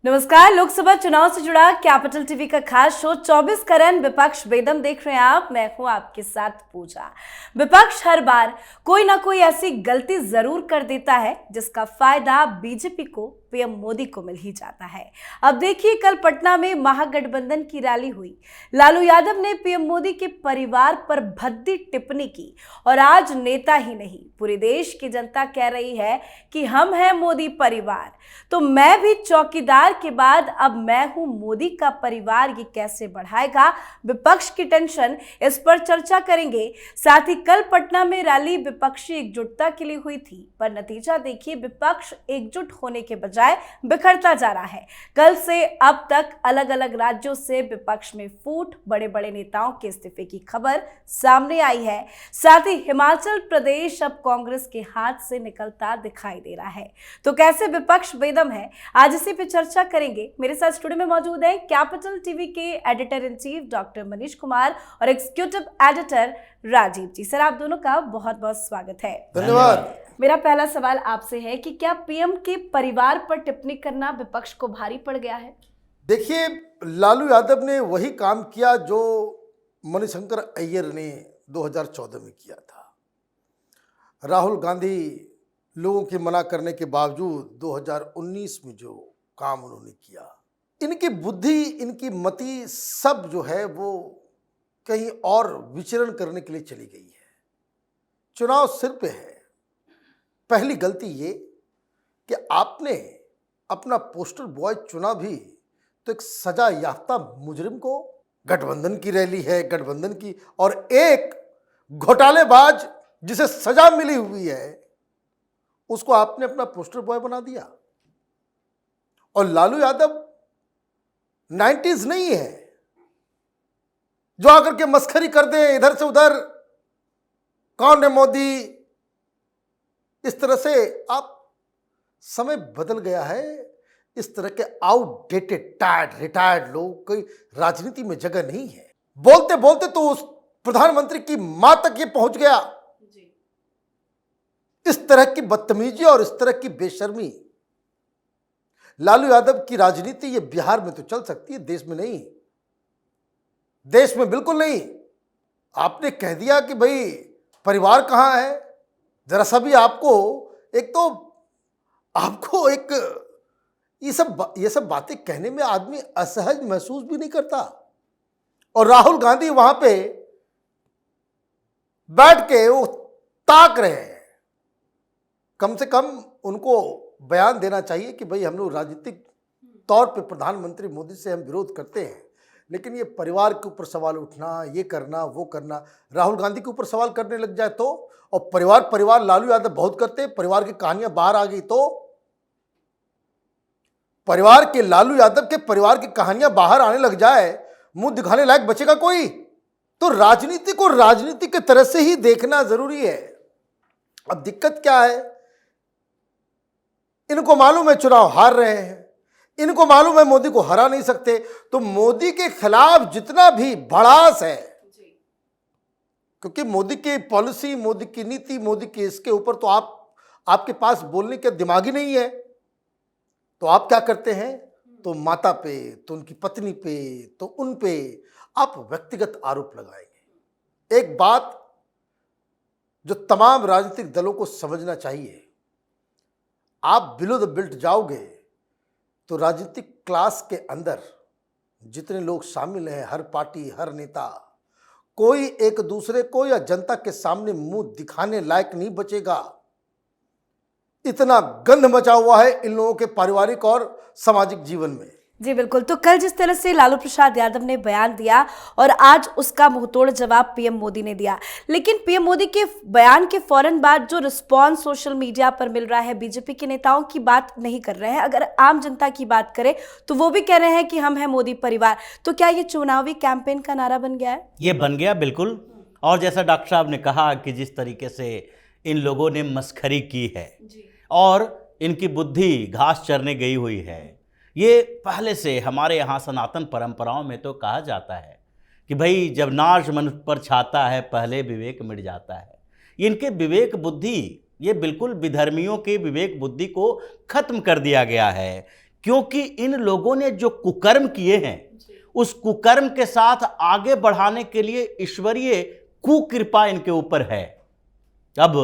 नमस्कार। लोकसभा चुनाव से जुड़ा कैपिटल टीवी का खास शो 24 करन विपक्ष बेदम देख रहे हैं आप। मैं हूं आपके साथ पूजा। विपक्ष हर बार कोई ना कोई ऐसी गलती जरूर कर देता है जिसका फायदा बीजेपी को, पीएम मोदी को मिल ही जाता है। अब देखिए, कल पटना में महागठबंधन की रैली हुई। लालू यादव ने पीएम मोदी के परिवार पर भद्दी टिप्पणी की और आज नेता ही नहीं, पूरे देश की जनता कह रही है कि हम हैं मोदी परिवार, तो मैं भी चौकीदार के बाद अब मैं हूं मोदी का परिवार। ये कैसे बढ़ाएगा विपक्ष की टेंशन, इस पर चर्चा करेंगे। साथ ही कल पटना में रैली विपक्षी एकजुटता के लिए हुई थी, पर नतीजा देखिए, विपक्ष एकजुट होने के बजाय बिखरता जा रहा है। कल से अब तक अलग अलग राज्यों से विपक्ष में फूट, बड़े बड़े नेताओं के इस्तीफे की खबर सामने आई है। साथ ही हिमाचल प्रदेश अब कांग्रेस के हाथ से निकलता दिखाई दे रहा है। तो कैसे विपक्ष बेदम है, आज इसी पे चर्चा करेंगे। मेरे साथ स्टूडियो में मौजूद है कैपिटल टीवी के editor in chief doctor Manish Kumar और एग्जीक्यूटिव एडिटर राजीव जी। सर, आप दोनों का बहुत बहुत स्वागत है। धन्यवाद। मेरा पहला सवाल आपसे है कि क्या पीएम के परिवार पर टिप्पणी करना विपक्ष को भारी पड़ गया है? देखिए, लालू यादव ने वही काम किया जो मणिशंकर अय्यर ने 2014 में किया था। राहुल गांधी लोगों के मना करने के बावजूद 2019 में जो काम उन्होंने किया, इनकी बुद्धि, इनकी मति सब जो है वो कहीं और विचरण करने के लिए चली गई है। चुनाव सिर पे है। पहली गलती ये कि आपने अपना पोस्टर बॉय चुना भी तो एक सजा याफ्ता मुजरिम को। गठबंधन की रैली है, गठबंधन की, और एक घोटालेबाज जिसे सजा मिली हुई है उसको आपने अपना पोस्टर बॉय बना दिया। और लालू यादव 90s नहीं है जो आकर के मस्खरी कर दे इधर से उधर, कौन है मोदी, इस तरह से। आप, समय बदल गया है। इस तरह के आउटडेटेड, रिटायर्ड लोग की राजनीति में जगह नहीं है। बोलते बोलते तो उस प्रधानमंत्री की मां तक ये पहुंच गया। इस तरह की बदतमीजी और इस तरह की बेशर्मी, लालू यादव की राजनीति ये बिहार में तो चल सकती है, देश में नहीं। देश में बिल्कुल नहीं। आपने कह दिया कि भाई परिवार कहां है। जरा सा भी आपको एक ये सब बातें कहने में आदमी असहज महसूस भी नहीं करता। और राहुल गांधी वहां पे बैठ के वो ताक रहे हैं। कम से कम उनको बयान देना चाहिए कि भाई हम लोग राजनीतिक तौर पे प्रधानमंत्री मोदी से हम विरोध करते हैं, लेकिन ये परिवार के ऊपर सवाल उठना, ये करना, वो करना, राहुल गांधी के ऊपर सवाल करने लग जाए तो, और परिवार लालू यादव बहुत करते हैं। परिवार की कहानियां बाहर आ गई तो, परिवार के, लालू यादव के परिवार की कहानियां बाहर आने लग जाए, मुंह दिखाने लायक बचेगा कोई? तो राजनीति को राजनीति की तरह से ही देखना जरूरी है। अब दिक्कत क्या है, इनको मालूम है चुनाव हार रहे हैं, इनको मालूम है मोदी को हरा नहीं सकते, तो मोदी के खिलाफ जितना भी भड़ास है, क्योंकि मोदी की पॉलिसी, मोदी की नीति, मोदी के इसके ऊपर तो आपके पास बोलने का दिमाग ही नहीं है। तो आप क्या करते हैं, तो माता पे, तो उनकी पत्नी पे, तो उन पे आप व्यक्तिगत आरोप लगाएंगे। एक बात जो तमाम राजनीतिक दलों को समझना चाहिए, आप बिलो द बेल्ट जाओगे तो राजनीतिक क्लास के अंदर जितने लोग शामिल हैं, हर पार्टी, हर नेता, कोई एक दूसरे को या जनता के सामने मुंह दिखाने लायक नहीं बचेगा। इतना गंध मचा हुआ है इन लोगों के पारिवारिक और सामाजिक जीवन में। जी बिल्कुल। तो कल जिस तरह से लालू प्रसाद यादव ने बयान दिया और आज उसका मुंहतोड़ जवाब पीएम मोदी ने दिया, लेकिन पीएम मोदी के बयान के फौरन बाद जो रिस्पांस सोशल मीडिया पर मिल रहा है, बीजेपी के नेताओं की बात नहीं कर रहे हैं। अगर आम जनता की बात करें तो वो भी कह रहे हैं कि हम हैं मोदी परिवार। तो क्या ये चुनावी कैंपेन का नारा बन गया है? ये बन गया, बिल्कुल। और जैसा डॉक्टर साहब ने कहा कि जिस तरीके से इन लोगों ने मस्खरी की है और इनकी बुद्धि घास चरने गई हुई है, ये पहले से हमारे यहाँ सनातन परंपराओं में तो कहा जाता है कि भाई जब नाश मन पर छाता है पहले विवेक मिट जाता है। इनके विवेक बुद्धि, ये बिल्कुल विधर्मियों के विवेक बुद्धि को खत्म कर दिया गया है क्योंकि इन लोगों ने जो कुकर्म किए हैं उस कुकर्म के साथ आगे बढ़ाने के लिए ईश्वरीय कुकृपा इनके ऊपर है। अब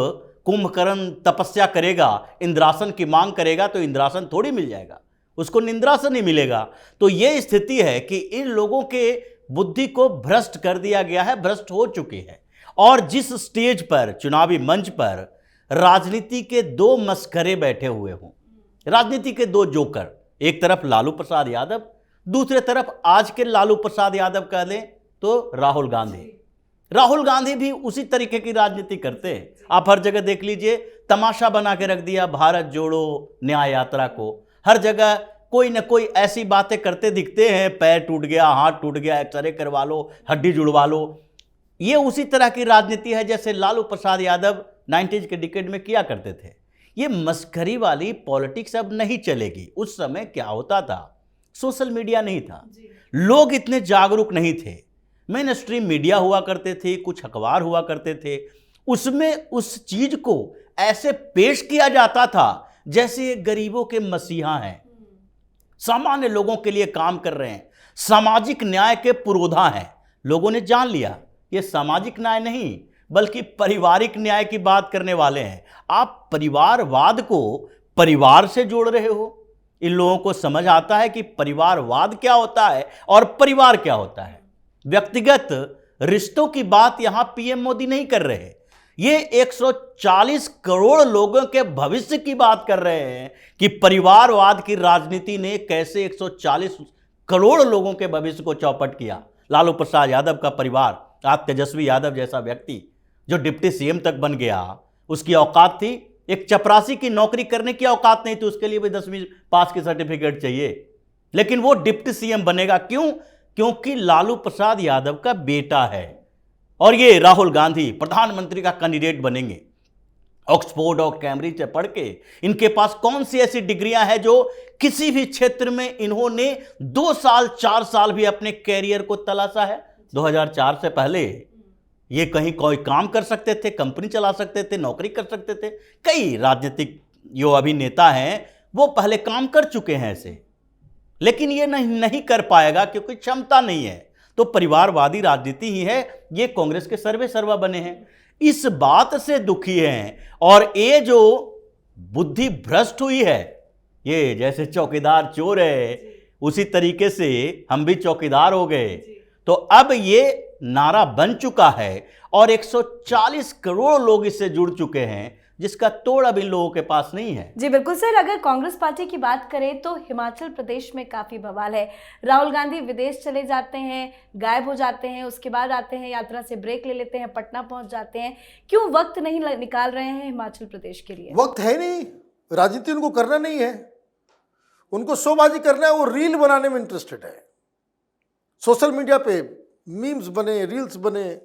कुंभकर्ण तपस्या करेगा, इंद्रासन की मांग करेगा तो इंद्रासन थोड़ी मिल जाएगा, उसको निंद्रासन ही मिलेगा। तो यह स्थिति है कि इन लोगों के बुद्धि को भ्रष्ट कर दिया गया है, भ्रष्ट हो चुकी है। और जिस स्टेज पर, चुनावी मंच पर राजनीति के दो मस्करे बैठे हुए हों, राजनीति के दो जोकर, एक तरफ लालू प्रसाद यादव, दूसरे तरफ आज के लालू प्रसाद यादव कह लें तो राहुल गांधी। राहुल गांधी भी उसी तरीके की राजनीति करते हैं। आप हर जगह देख लीजिए, तमाशा बना के रख दिया भारत जोड़ो न्याय यात्रा को। हर जगह कोई ना कोई ऐसी बातें करते दिखते हैं, पैर टूट गया, हाथ टूट गया, एक्सरे करवा लो, हड्डी जुड़वा लो। ये उसी तरह की राजनीति है जैसे लालू प्रसाद यादव 90s के डिकेड में किया करते थे। ये मस्करी वाली पॉलिटिक्स अब नहीं चलेगी। उस समय क्या होता था, सोशल मीडिया नहीं था, लोग इतने जागरूक नहीं थे, मेन स्ट्रीम मीडिया हुआ करते थे, कुछ अखबार हुआ करते थे, उसमें उस चीज को ऐसे पेश किया जाता था जैसे ये गरीबों के मसीहा हैं, सामान्य लोगों के लिए काम कर रहे हैं, सामाजिक न्याय के पुरोधा हैं। लोगों ने जान लिया ये सामाजिक न्याय नहीं बल्कि पारिवारिक न्याय की बात करने वाले हैं। आप परिवारवाद को परिवार से जोड़ रहे हो। इन लोगों को समझ आता है कि परिवारवाद क्या होता है और परिवार क्या होता है। व्यक्तिगत रिश्तों की बात यहां पीएम मोदी नहीं कर रहे, ये 140 करोड़ लोगों के भविष्य की बात कर रहे हैं कि परिवारवाद की राजनीति ने कैसे 140 करोड़ लोगों के भविष्य को चौपट किया। लालू प्रसाद यादव का परिवार, आप तेजस्वी यादव जैसा व्यक्ति जो डिप्टी सीएम तक बन गया, उसकी औकात थी, एक चपरासी की नौकरी करने की औकात नहीं थी, उसके लिए भी 10वीं पास की सर्टिफिकेट चाहिए, लेकिन वो डिप्टी सीएम बनेगा। क्यों? क्योंकि लालू प्रसाद यादव का बेटा है। और ये राहुल गांधी प्रधानमंत्री का कैंडिडेट बनेंगे। ऑक्सफोर्ड और कैम्ब्रिज से पढ़ के इनके पास कौन सी ऐसी डिग्रियां हैं जो किसी भी क्षेत्र में इन्होंने 2 साल 4 साल भी अपने कैरियर को तलाशा है। 2004 से पहले ये कहीं कोई काम कर सकते थे, कंपनी चला सकते थे, नौकरी कर सकते थे। कई राजनीतिक जो अभी नेता हैं वो पहले काम कर चुके हैं ऐसे, लेकिन ये नहीं कर पाएगा क्योंकि क्षमता नहीं है। तो परिवारवादी राजनीति ही है। ये कांग्रेस के सर्वे सर्वा बने हैं, इस बात से दुखी हैं। और ये जो बुद्धि भ्रष्ट हुई है, ये जैसे चौकीदार चोर है उसी तरीके से हम भी चौकीदार हो गए। तो अब ये नारा बन चुका है और 140 करोड़ लोग इससे जुड़ चुके हैं, जिसका तोड़ अब इन लोगों के पास नहीं है। जी बिल्कुल सर, अगर कांग्रेस पार्टी की बात करें तो हिमाचल प्रदेश में काफी बवाल है। राहुल गांधी विदेश चले जाते हैं, गायब हो जाते हैं, उसके बाद आते हैं, यात्रा से ब्रेक ले लेते हैं, पटना पहुंच जाते हैं। क्यों वक्त नहीं निकाल रहे हैं हिमाचल प्रदेश के लिए? वक्त है नहीं, राजनीति उनको करना नहीं है, उनको शोबाजी करना है, वो रील बनाने में इंटरेस्टेड है। सोशल मीडिया पे मीम्स बने, रील्स बने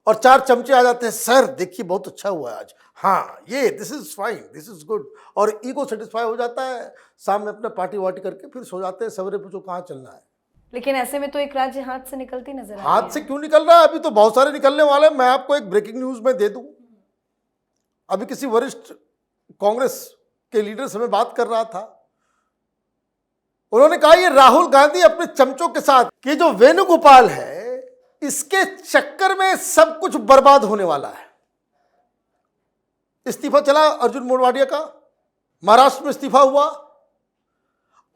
और 4 चमचे आ जाते हैं, सर देखिए बहुत अच्छा हुआ आज, हाँ ये this is fine, this is good, और ईगो सेटिस्फाई हो जाता है। शाम में अपना पार्टी वार्टी करके फिर सो जाते हैं, सवेरे पूछो कहाँ चलना है। लेकिन ऐसे में तो एक राज्य हाथ से निकलती नजर आ रही है। हाथ से क्यों निकल रहा है? अभी तो बहुत सारे निकलने वाले हैं। मैं आपको एक ब्रेकिंग न्यूज में दे दूं, अभी किसी वरिष्ठ कांग्रेस के लीडर से मैं बात कर रहा था, उन्होंने कहा ये राहुल गांधी अपने चमचों के साथ, कि जो वेणुगोपाल है इसके चक्कर में सब कुछ बर्बाद होने वाला है। इस्तीफा चला अर्जुन मोढवाडिया का, महाराष्ट्र में इस्तीफा हुआ,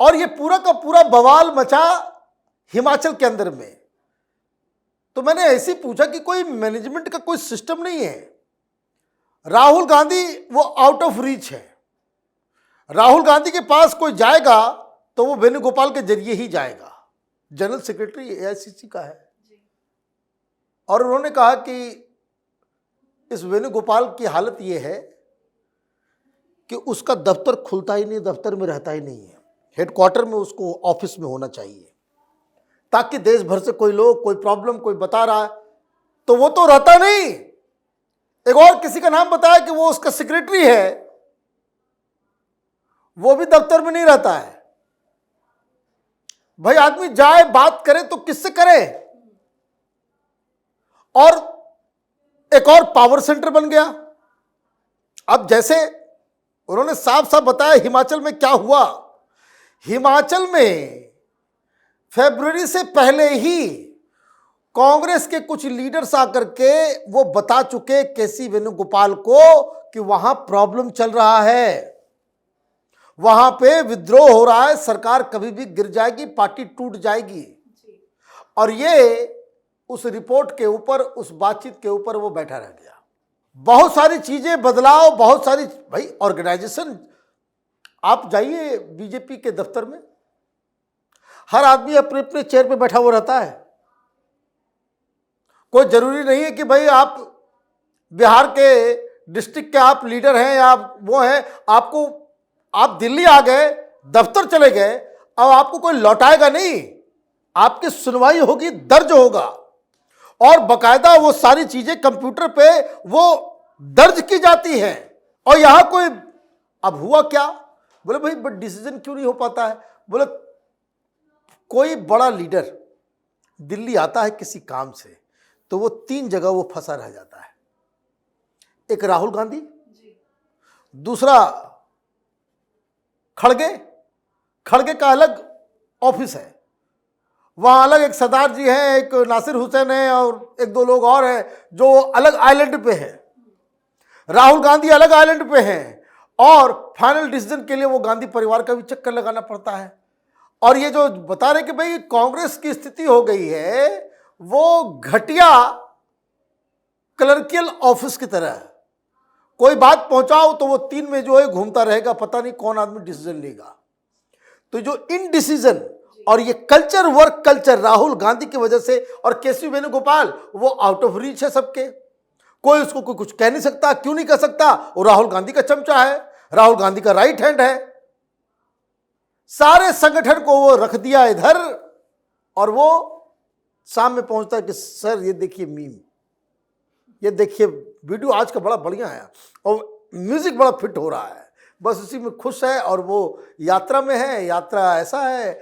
और ये पूरा का पूरा बवाल मचा हिमाचल के अंदर में। तो मैंने ऐसे पूछा कि कोई मैनेजमेंट का कोई सिस्टम नहीं है। राहुल गांधी वो आउट ऑफ रीच है। राहुल गांधी के पास कोई जाएगा तो वो वेणुगोपाल के जरिए ही जाएगा। जनरल सेक्रेटरी एआईसीसी का है, और उन्होंने कहा कि इस वेणुगोपाल की हालत ये है कि उसका दफ्तर खुलता ही नहीं, दफ्तर में रहता ही नहीं है। हेडक्वार्टर में उसको ऑफिस में होना चाहिए, ताकि देश भर से कोई लोग, कोई प्रॉब्लम कोई बता रहा है तो वो तो रहता नहीं। एक और किसी का नाम बताया कि वो उसका सेक्रेटरी है, वो भी दफ्तर में नहीं रहता है। भाई आदमी जाए बात करे तो किससे करे? और एक और पावर सेंटर बन गया। अब जैसे उन्होंने साफ साफ बताया हिमाचल में क्या हुआ। हिमाचल में फरवरी से पहले ही कांग्रेस के कुछ लीडर्स आकर के वो बता चुके केसी वेणुगोपाल को कि वहां प्रॉब्लम चल रहा है, वहां पे विद्रोह हो रहा है, सरकार कभी भी गिर जाएगी, पार्टी टूट जाएगी। और ये उस रिपोर्ट के ऊपर, उस बातचीत के ऊपर वो बैठा रह गया। बहुत सारी चीजें बदलाव, बहुत सारी भाई ऑर्गेनाइजेशन, आप जाइए बीजेपी के दफ्तर में, हर आदमी अपने अपने चेयर पे बैठा हुआ रहता है। कोई जरूरी नहीं है कि भाई आप बिहार के डिस्ट्रिक्ट के आप लीडर हैं या आप वो हैं, आपको आप दिल्ली आ गए, दफ्तर चले गए, अब आपको कोई लौटाएगा नहीं, आपकी सुनवाई होगी, दर्ज होगा और बकायदा वो सारी चीजें कंप्यूटर पे वो दर्ज की जाती हैं। और यहां कोई, अब हुआ क्या, बोले भाई बट डिसीजन क्यों नहीं हो पाता है, बोले कोई बड़ा लीडर दिल्ली आता है किसी काम से तो वो 3 जगह वो फंसा रह जाता है। एक राहुल गांधी, दूसरा खड़गे का अलग ऑफिस है, वहां अलग एक सरदार जी हैं, एक नासिर हुसैन है और 1-2 लोग और हैं जो अलग आइलैंड पे है। राहुल गांधी अलग आइलैंड पे हैं और फाइनल डिसीजन के लिए वो गांधी परिवार का भी चक्कर लगाना पड़ता है। और ये जो बता रहे कि भाई कांग्रेस की स्थिति हो गई है वो घटिया क्लर्कियल ऑफिस की तरह, कोई बात पहुंचाओ तो वो 3 में जो है घूमता रहेगा, पता नहीं कौन आदमी डिसीजन लेगा। तो जो इनडिसीजन और ये culture, work culture Rahul Gandhi की वजह से, और केसी वेणुगोपाल वो आउट ऑफ रीच है सबके, कोई उसको कोई कुछ कह नहीं सकता। क्यों नहीं कह सकता, वो राहुल गांधी का चमचा है, राहुल गांधी का राइट हैंड है। सारे संगठन को वो रख दिया इधर और वो शाम में पहुंचता है कि सर ये देखिए मीम, ये देखिए वीडियो आज का बड़ा बढ़िया है और म्यूजिक बड़ा फिट हो रहा है, बस उसी में खुश है। और वो यात्रा में है, यात्रा ऐसा है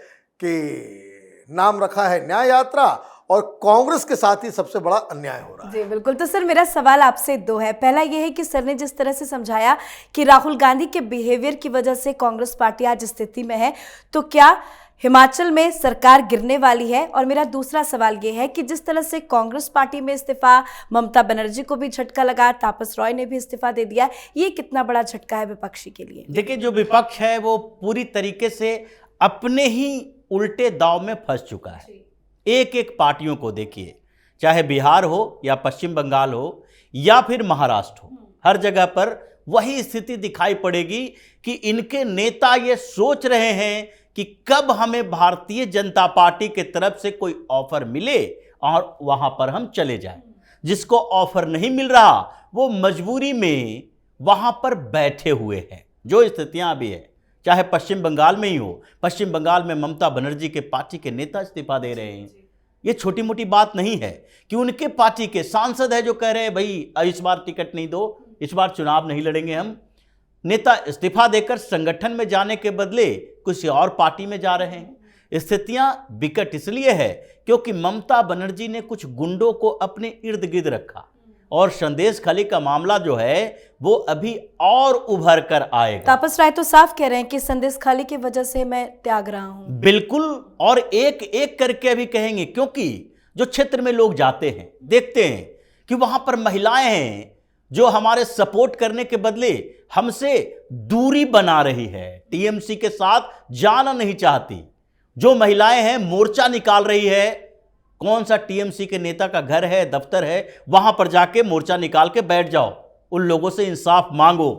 कि नाम रखा है न्याय यात्रा, और कांग्रेस के साथ ही सबसे बड़ा अन्याय हो रहा है। जी बिल्कुल। तो सर मेरा सवाल आपसे 2 है। पहला ये है कि सर ने जिस तरह से समझाया कि राहुल गांधी के बिहेवियर की वजह से कांग्रेस पार्टी आज स्थिति में है, तो क्या हिमाचल में सरकार गिरने वाली है? और मेरा दूसरा सवाल ये है कि जिस तरह से कांग्रेस पार्टी में इस्तीफा, ममता बनर्जी को भी झटका लगा, तापस रॉय ने भी इस्तीफा दे दिया, ये कितना बड़ा झटका है विपक्षी के लिए? देखिए, जो विपक्ष है वो पूरी तरीके से अपने ही उल्टे दाव में फंस चुका है। एक एक पार्टियों को देखिए, चाहे बिहार हो या पश्चिम बंगाल हो या फिर महाराष्ट्र हो, हर जगह पर वही स्थिति दिखाई पड़ेगी कि इनके नेता ये सोच रहे हैं कि कब हमें भारतीय जनता पार्टी की तरफ से कोई ऑफर मिले और वहां पर हम चले जाएं। जिसको ऑफर नहीं मिल रहा वो मजबूरी में वहां पर बैठे हुए हैं। जो स्थितियां अभी है, चाहे पश्चिम बंगाल में ही हो, पश्चिम बंगाल में ममता बनर्जी के पार्टी के नेता इस्तीफा दे रहे हैं। ये छोटी मोटी बात नहीं है कि उनके पार्टी के सांसद है जो कह रहे हैं भाई इस बार टिकट नहीं दो, इस बार चुनाव नहीं लड़ेंगे हम। नेता इस्तीफा देकर संगठन में जाने के बदले किसी और पार्टी में जा रहे हैं। स्थितियां विकट इसलिए है क्योंकि ममता बनर्जी ने कुछ गुंडों को अपने इर्द गिर्द रखा और संदेश खाली का मामला जो है वो अभी और उभर कर आएगा। तापस राय तो साफ कह रहे हैं कि संदेश खाली की वजह से मैं त्याग रहा हूं। बिल्कुल, और एक एक करके अभी कहेंगे, क्योंकि जो क्षेत्र में लोग जाते हैं देखते हैं कि वहां पर महिलाएं हैं जो हमारे सपोर्ट करने के बदले हमसे दूरी बना रही है, टीएमसी के साथ जाना नहीं चाहती। जो महिलाएं हैं मोर्चा निकाल रही है, कौन सा टीएमसी के नेता का घर है, दफ्तर है, वहां पर जाके मोर्चा निकाल के बैठ जाओ, उन लोगों से इंसाफ मांगो।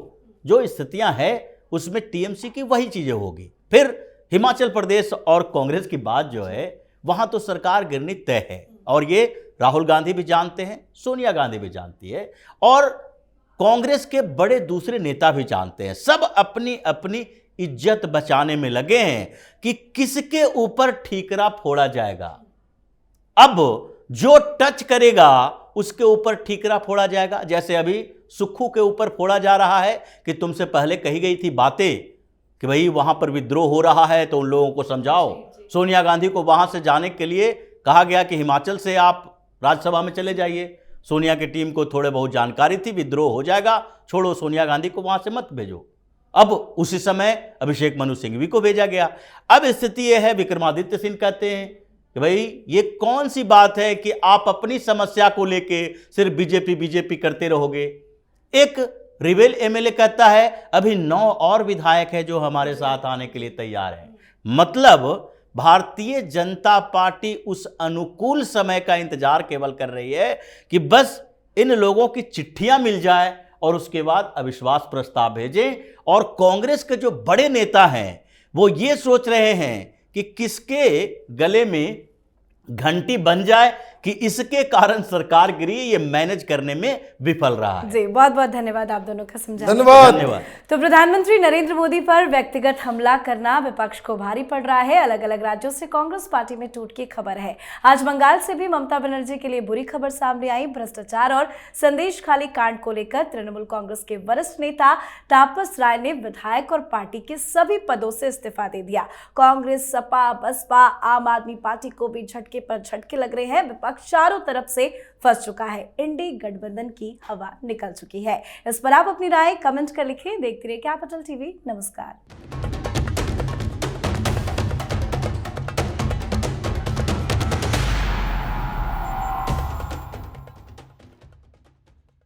जो स्थितियां हैं उसमें टीएमसी की वही चीजें होगी। फिर हिमाचल प्रदेश और कांग्रेस की बात जो है वहां तो सरकार गिरनी तय है और ये राहुल गांधी भी जानते हैं, सोनिया गांधी भी जानती है और कांग्रेस के बड़े दूसरे नेता भी जानते हैं। सब अपनी अपनी इज्जत बचाने में लगे हैं कि किसके ऊपर ठीकरा फोड़ा जाएगा। अब जो टच करेगा उसके ऊपर ठीकरा फोड़ा जाएगा। जैसे अभी सुक्खू के ऊपर फोड़ा जा रहा है कि तुमसे पहले कही गई थी बातें कि भाई वहां पर विद्रोह हो रहा है तो उन लोगों को समझाओ। सोनिया गांधी को वहां से जाने के लिए कहा गया कि हिमाचल से आप राज्यसभा में चले जाइए। सोनिया की टीम को थोड़े बहुत जानकारी थी, विद्रोह हो जाएगा, छोड़ो, सोनिया गांधी को वहां से मत भेजो। अब उसी समय अभिषेक मनु सिंघवी को भेजा गया। अब स्थिति यह है, विक्रमादित्य सिंह कहते हैं कि भाई ये कौन सी बात है कि आप अपनी समस्या को लेके सिर्फ बीजेपी करते रहोगे। एक रिवेल एमएलए कहता है अभी 9 और विधायक है जो हमारे साथ आने के लिए तैयार हैं। मतलब भारतीय जनता पार्टी उस अनुकूल समय का इंतजार केवल कर रही है कि बस इन लोगों की चिट्ठियां मिल जाए और उसके बाद अविश्वास प्रस्ताव भेजें। और कांग्रेस के जो बड़े नेता हैं वो ये सोच रहे हैं कि किसके गले में घंटी बन जाए कि इसके कारण सरकार गिरी, ये मैनेज करने में विफल रहा है। जी, बहुत बहुत धन्यवाद आप दोनों का समझाने। धन्यवाद। तो प्रधानमंत्री नरेंद्र मोदी पर व्यक्तिगत हमला करना विपक्ष को भारी पड़ रहा है। अलग अलग राज्यों से कांग्रेस पार्टी में टूट की खबर है। आज बंगाल से भी ममता बनर्जी के लिए बुरी खबर सामने आई। भ्रष्टाचार और संदेश खाली कांड को लेकर तृणमूल कांग्रेस के वरिष्ठ नेता तापस राय ने विधायक और पार्टी के सभी पदों से इस्तीफा दे दिया। कांग्रेस, सपा, बसपा, आम आदमी पार्टी को भी झटके पर झटके लग रहे हैं। विपक्ष चारों तरफ से फंस चुका है। इंडी गठबंधन की हवा निकल चुकी है। इस पर आप अपनी राय कमेंट कर लिखें। देखते रहिए कैपिटल टीवी। नमस्कार।